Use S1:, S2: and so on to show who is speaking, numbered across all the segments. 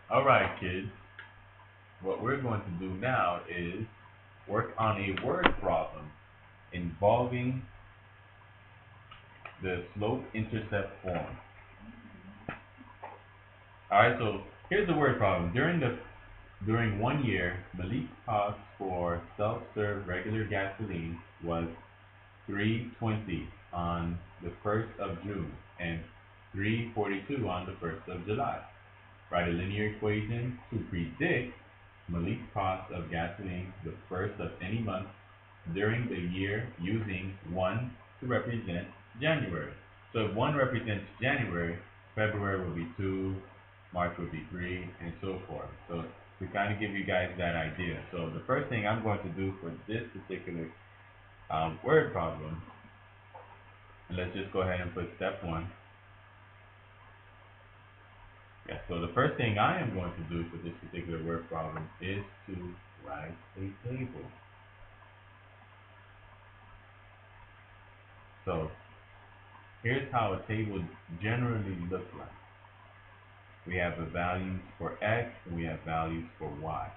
S1: Alright, kids. What we're going to do now is work on a word problem involving the slope-intercept form. Alright, so here's the word problem. During 1 year, Malik's cost for self-serve regular gasoline was $3.20 on the 1st of June and $3.42 on the 1st of July. Write a linear equation to predict Malik's cost of gasoline the first of any month during the year using 1 to represent January. So if 1 represents January, February will be 2, March will be 3, and so forth. So to kind of give you guys that idea. So the first thing I'm going to do for this particular word problem, let's just go ahead and put step 1. Yeah, so the first thing I am going to do for this particular word problem is to write a table. So here's how a table generally looks like. We have the values for x and we have values for y.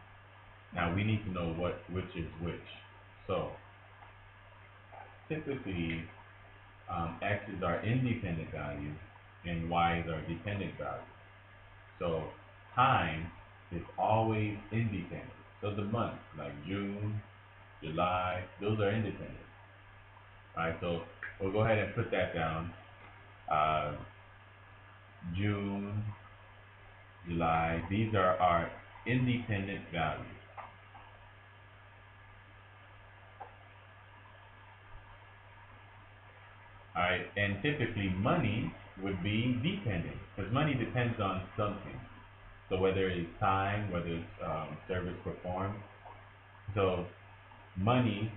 S1: Now we need to know which is which. So typically x is our independent value and y is our dependent value. So time is always independent. So the months like June, July, those are independent. Alright, so we'll go ahead and put that down. June, July, these are our independent values. Alright, and typically money would be dependent because money depends on something. So whether it's time, whether it's service performed. So money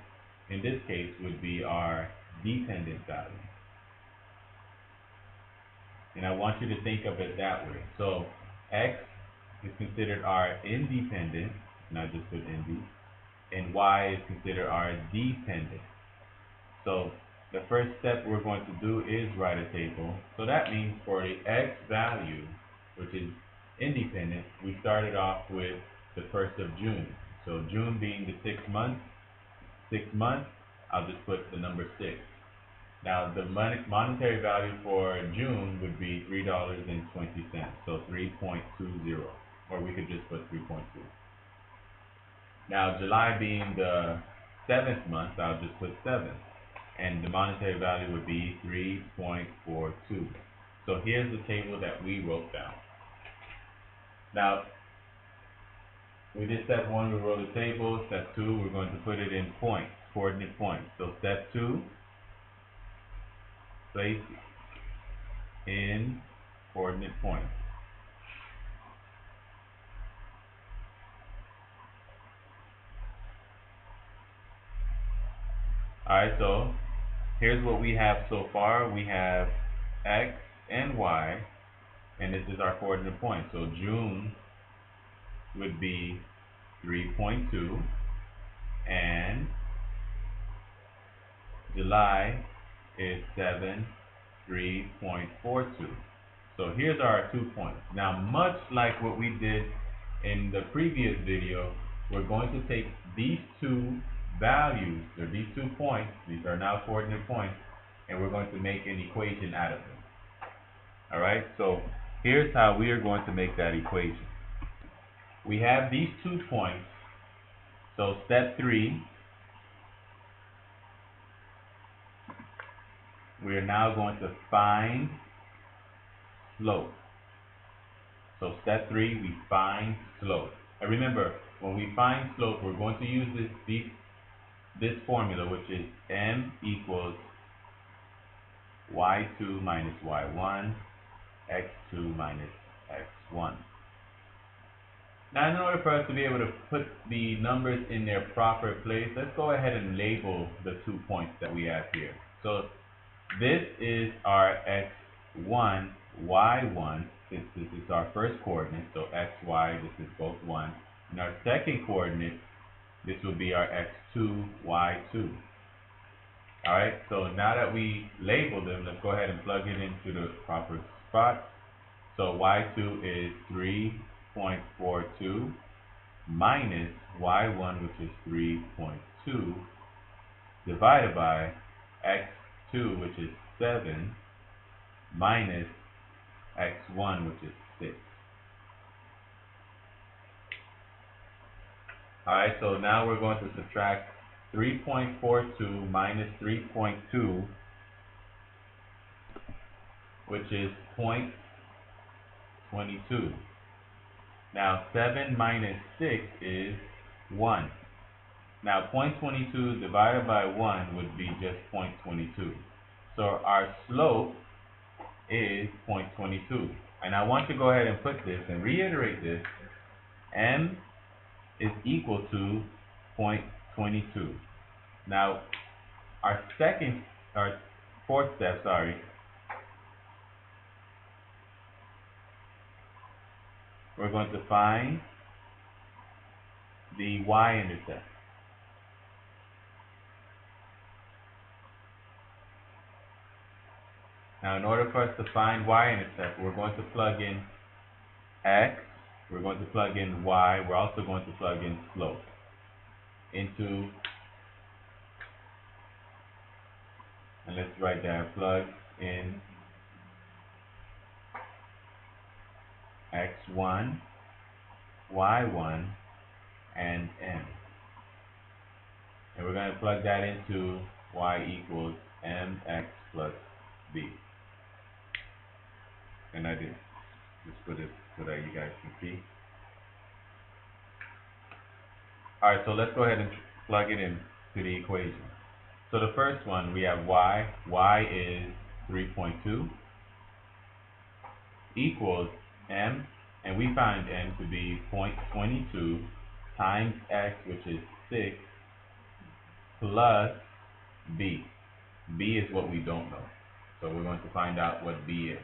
S1: in this case would be our dependent value. And I want you to think of it that way. So x is considered our independent, not just put nd, and y is considered our dependent. So the first step we're going to do is write a table. So that means for the x value, which is independent, we started off with the 1st of June. So June being the 6th month, I'll just put the number 6. Now the monetary value for June would be $3.20, so 3.20, or we could just put 3.2. Now July being the 7th month, I'll just put 7, and the monetary value would be 3.42. So here's the table that we wrote down. Now we did step 1, we wrote a table. Step 2, we're going to put it in points, coordinate points. So step 2, place in coordinate points. Alright, so here's what we have so far. We have x and y, and this is our coordinate point. So June would be 3.2, and July is 3.42. So here's our 2 points. Now, much like what we did in the previous video, we're going to take these two values, or these 2 points, these are now coordinate points, and we're going to make an equation out of them. Alright, so here's how we are going to make that equation. We have these 2 points, so step 3, we are now going to find slope. So step 3, we find slope. And remember, when we find slope, we're going to use this formula, which is m equals y2 minus y1, x2 minus x1. Now, in order for us to be able to put the numbers in their proper place, let's go ahead and label the 2 points that we have here. So this is our x1, y1, since this is our first coordinate, so x, y, this is both 1. And our second coordinate, this will be our x2, y2. Alright, so now that we label them, let's go ahead and plug it into the proper spot. So y2 is 3 6.42 minus y1, which is 3.2, divided by x2, which is 7, minus x1, which is 6. Alright, so now we're going to subtract 3.42 minus 3.2, which is 0.22. Now 7 minus 6 is 1. Now 0.22 divided by 1 would be just 0.22. So our slope is 0.22. And I want to go ahead and put this and reiterate this. M is equal to 0.22. Now our fourth step, we're going to find the y-intercept. Now in order for us to find y-intercept, we're going to plug in x, we're going to plug in y, we're also going to plug in slope into, and let's write down, plug in x1, y1, and m. And we're going to plug that into y equals mx plus b. And I did just put it so that you guys can see. Alright, so let's go ahead and plug it in to the equation. So the first one, we have y is 3.2, equals m, and we find m to be 0.22 times x, which is 6, plus b. B is what we don't know. So we're going to find out what b is.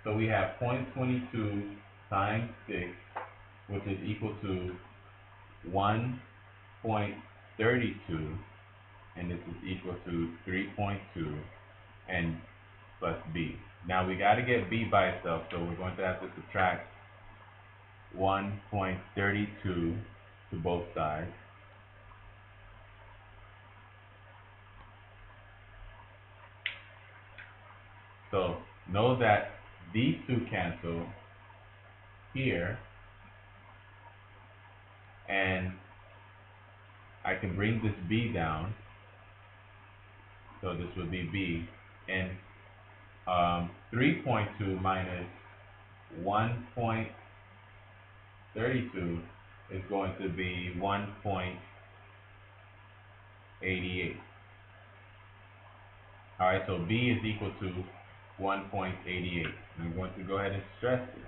S1: So we have 0.22 times 6, which is equal to 1.32, and this is equal to 3.2 and plus b. Now we got to get b by itself, so we're going to have to subtract 1.32 to both sides. So know that these two cancel here, and I can bring this b down, so this would be b, and 3.2 minus 1.32 is going to be 1.88. Alright, so b is equal to 1.88. I'm going to go ahead and stress this.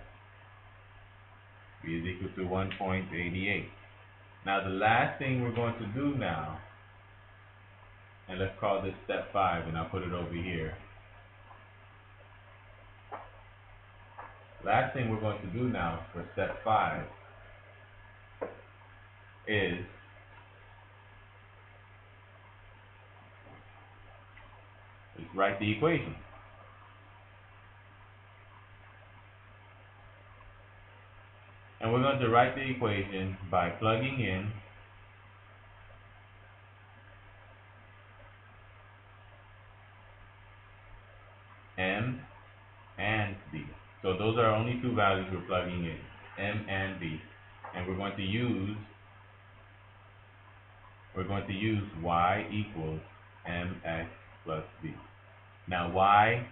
S1: B is equal to 1.88. Now the last thing we're going to do now, and let's call this step 5, and I'll put it over here. Last thing we're going to do now for step 5 is write the equation. And we're going to write the equation by plugging in m and b. So those are only two values we're plugging in, m and b. And we're going to use y equals mx plus b. Now y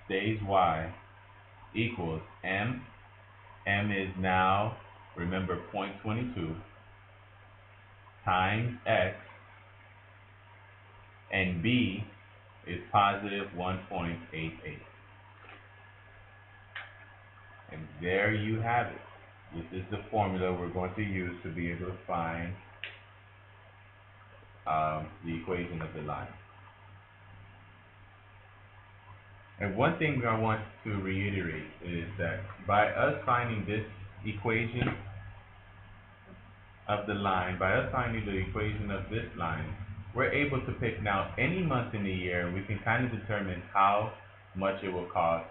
S1: stays y equals m. M is now, remember, 0.22 times x, and b is positive 1.88. And there you have it. This is the formula we're going to use to be able to find the equation of the line. And one thing I want to reiterate is that by us finding this equation of the line, by us finding the equation of this line, we're able to pick now any month in the year, and we can kind of determine how much it will cost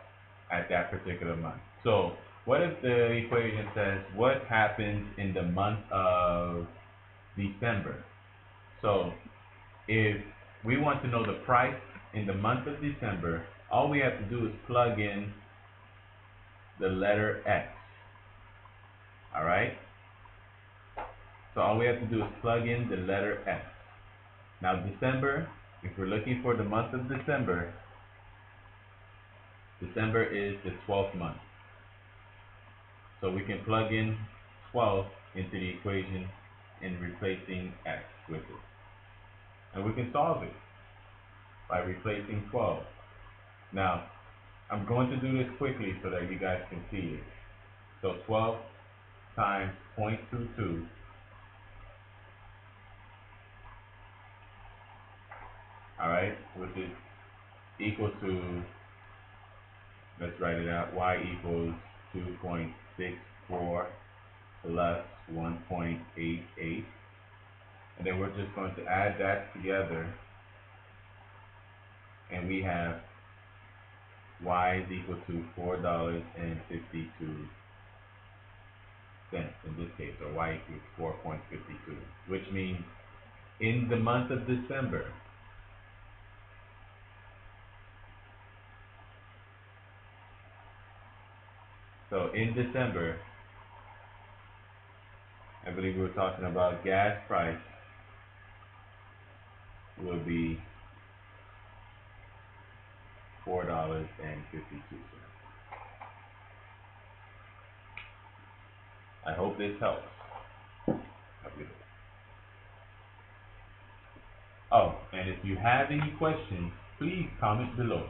S1: at that particular month. So What if the equation says what happens in the month of December? So if we want to know the price in the month of December, all we have to do is plug in the letter X. Alright? So all we have to do is plug in the letter X. Now December, if we're looking for the month of December, December is the 12th month. So we can plug in 12 into the equation and replacing X with it. And we can solve it by replacing 12. Now, I'm going to do this quickly so that you guys can see it. So 12 times 0.22, alright, which is equal to, let's write it out, y equals 2.64 plus 1.88. And then we're just going to add that together, and we have y is equal to $4.52 in this case, or y equals 4.52, which means in the month of December, so in December, I believe we were talking about gas price will be $4.52. I hope this helps. Have a good day. Oh, and if you have any questions, please comment below.